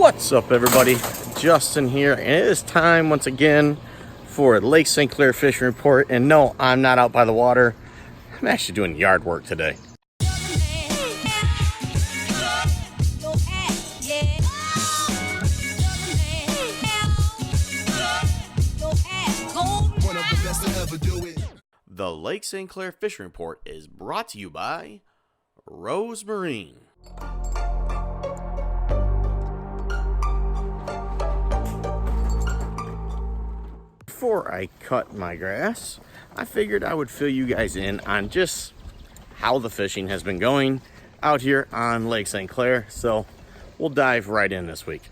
What's up, everybody? Justin here, and it is time once again for Lake St. Clair Fishing Report. And no, I'm not out by the water. I'm actually doing yard work today. The Lake St. Clair Fishing Report is brought to you by Rose Marine. Before I cut my grass, I figured I would fill you guys in on just how the fishing has been going out here on Lake St. Clair. So we'll dive right in this week.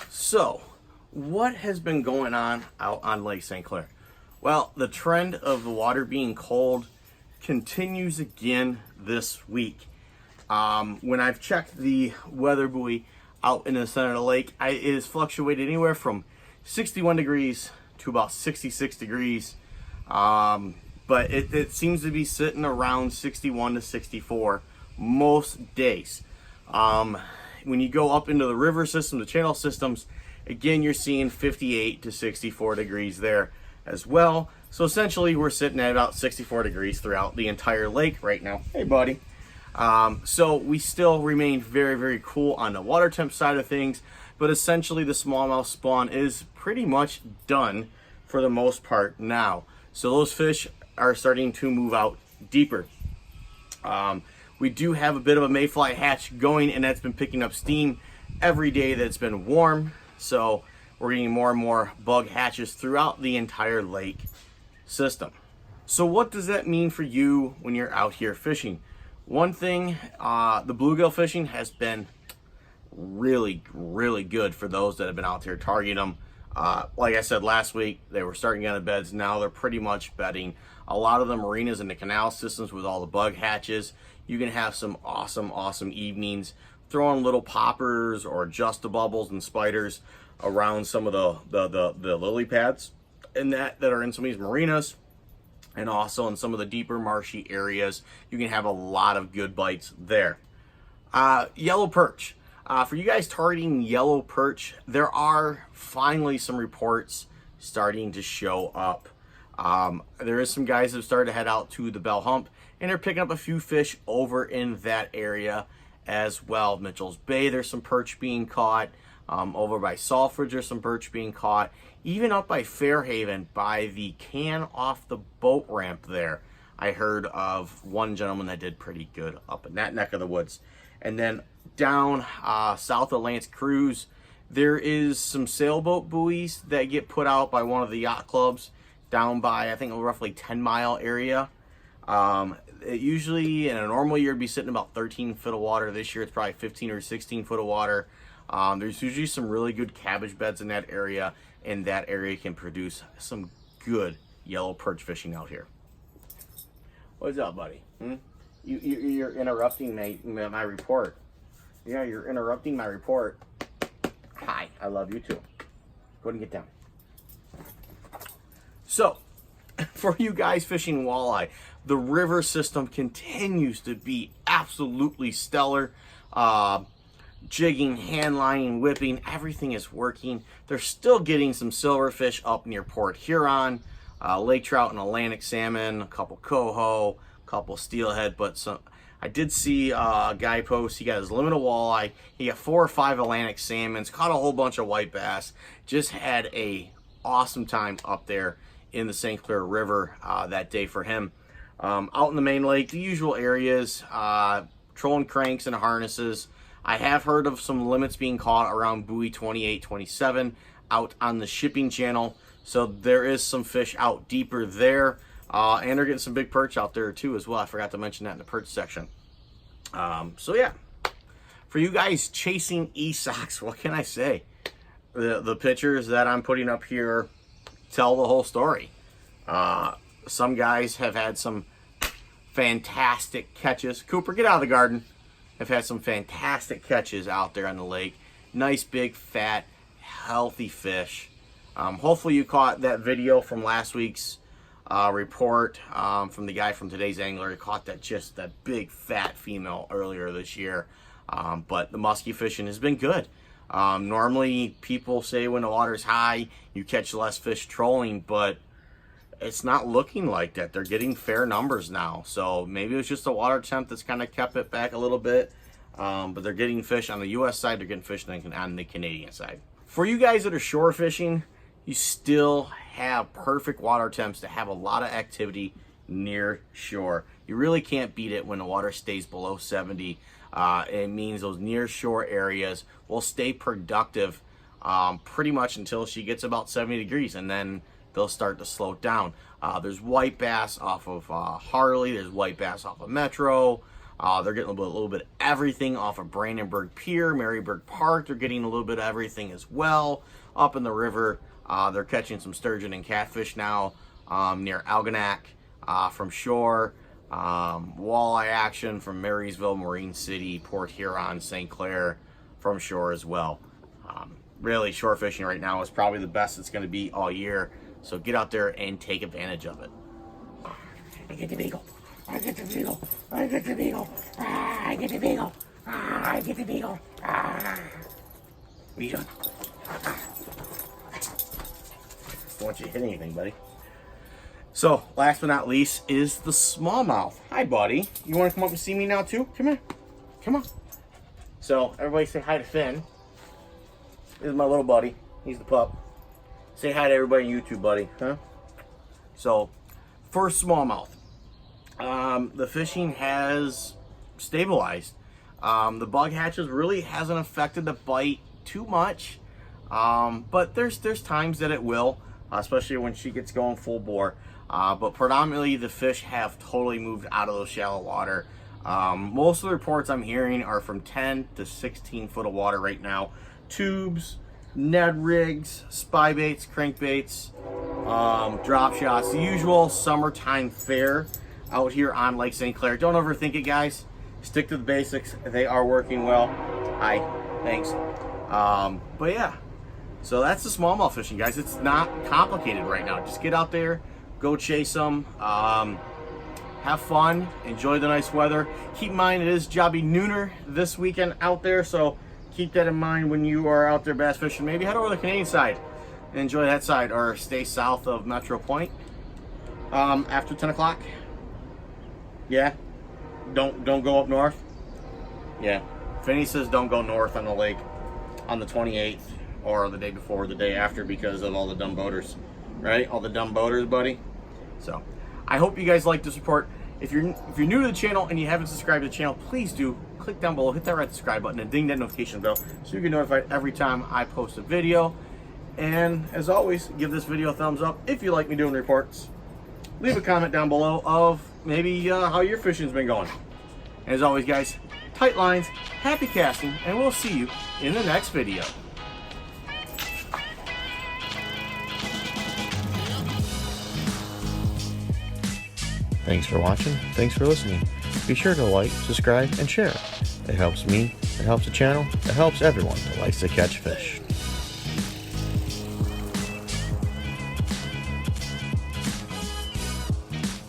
So, what has been going on out on Lake St. Clair? Well, the trend of the water being cold continues again this week. When I've checked the weather buoy out in the center of the lake, it has fluctuated anywhere from 61 degrees to about 66 degrees. But it seems to be sitting around 61 to 64 most days. When you go up into the river system, the channel systems, again, you're seeing 58 to 64 degrees there as well. So essentially, we're sitting at about 64 degrees throughout the entire lake right now. Hey, buddy. So we still remain very, very cool on the water temp side of things, but essentially the smallmouth spawn is pretty much done for the most part now. So those fish are starting to move out deeper. We do have a bit of a mayfly hatch going, and that's been picking up steam every day that's been warm. So we're getting more and more bug hatches throughout the entire lake system. So what does that mean for you when you're out here fishing? One thing, the bluegill fishing has been really, really good for those that have been out there targeting them. Like I said last week, they were starting on the beds. Now they're pretty much bedding. A lot of the marinas and the canal systems with all the bug hatches, you can have some awesome, awesome evenings throwing little poppers or just the bubbles and spiders around some of the lily pads and that are in some of these marinas. And also in some of the deeper marshy areas, you can have a lot of good bites there. Yellow perch. For you guys targeting yellow perch, there are finally some reports starting to show up. There is some guys that have started to head out to the Bell Hump, and they're picking up a few fish over in that area as well. Mitchell's Bay, there's some perch being caught. Over by Salford, there's some perch being caught. Even up by Fairhaven, by the can off the boat ramp there, I heard of one gentleman that did pretty good up in that neck of the woods. And then down south of Lance Cruise, there is some sailboat buoys that get put out by one of the yacht clubs down by, I think, a roughly 10-mile area. It usually, in a normal year, it'd be sitting about 13 foot of water. This year, it's probably 15 or 16 foot of water. There's usually some really good cabbage beds in that area, and that area can produce some good yellow perch fishing out here. What's up, buddy? You're interrupting my report. Yeah, you're interrupting my report. Hi, I love you too. Go ahead and get down. So, for you guys fishing walleye, the river system continues to be absolutely stellar. Jigging, hand lining, whipping, everything is working. They're still getting some silverfish up near Port Huron, lake trout and Atlantic salmon, a couple coho, a couple steelhead, but some. I did see a guy post, he got his limit of walleye, he got 4 or 5 Atlantic salmons, caught a whole bunch of white bass, just had a awesome time up there in the St. Clair River that day for him. Out in the main lake, the usual areas, trolling cranks and harnesses. I have heard of some limits being caught around buoy 28, 27 out on the shipping channel. So there is some fish out deeper there. And they're getting some big perch out there too as well. I forgot to mention that in the perch section. So yeah, for you guys chasing e-socks, what can I say? The pictures that I'm putting up here tell the whole story. Some guys have had some fantastic catches. Cooper, get out of the garden. Have had some fantastic catches out there on the lake. Nice, big, fat, healthy fish. Hopefully you caught that video from last week's report from the guy from Today's Angler. He caught that big fat female earlier this year. But the muskie fishing has been good. Normally people say when the water's high, you catch less fish trolling, but it's not looking like that. They're getting fair numbers now. So maybe it was just the water temp that's kind of kept it back a little bit. But they're getting fish on the US side, they're getting fish on the Canadian side. For you guys that are shore fishing, you still have perfect water temps to have a lot of activity near shore. You really can't beat it when the water stays below 70. It means those near shore areas will stay productive pretty much until she gets about 70 degrees, and then they'll start to slow down. There's white bass off of Harley, there's white bass off of Metro. They're getting a little bit of everything off of Brandenburg Pier, Maryburg Park. They're getting a little bit of everything as well. Up in the river, they're catching some sturgeon and catfish now near Algonac from shore. Walleye action from Marysville, Marine City, Port Huron, St Clair from shore as well. Really, shore fishing right now is probably the best it's going to be all year. So get out there and take advantage of it. I get the beagle. I get the beagle. I get the beagle. I get the beagle. I get the beagle. What are you doing? Don't want you to hit anything, buddy. So, last but not least is the smallmouth. Hi, buddy. You want to come up and see me now, too? Come here. Come on. So, everybody say hi to Finn. This is my little buddy. He's the pup. Say hi to everybody on YouTube, buddy. Huh? So, first smallmouth. The fishing has stabilized. The bug hatches really hasn't affected the bite too much. But there's times that it will, especially when she gets going full bore. But predominantly the fish have totally moved out of those shallow water. Most of the reports I'm hearing are from 10 to 16 foot of water right now. Tubes, Ned rigs, spy baits, crankbaits, drop shots, the usual summertime fare out here on Lake St. Clair. Don't overthink it, guys. Stick to the basics. They are working well. Hi, thanks. But yeah, so that's the smallmouth fishing, guys. It's not complicated right now. Just get out there, go chase them, have fun, enjoy the nice weather. Keep in mind, it is Jobby Nooner this weekend out there, so keep that in mind when you are out there bass fishing. Maybe head over to the Canadian side and enjoy that side, or stay south of Metro Point after 10 o'clock. Yeah, don't go up north. Yeah, Finney says don't go north on the lake on the 28th or the day before, or the day after, because of all the dumb boaters, right? All the dumb boaters, buddy. So I hope you guys like this report. If you're new to the channel and you haven't subscribed to the channel, please do click down below, hit that red subscribe button, and ding that notification bell so you get notified every time I post a video. And as always, give this video a thumbs up if you like me doing reports. Leave a comment down below of maybe how your fishing's been going. And as always, guys, tight lines, happy casting, and we'll see you in the next video. Thanks for watching. Thanks for listening. Be sure to like, subscribe, and share. It helps me, it helps the channel, it helps everyone that likes to catch fish.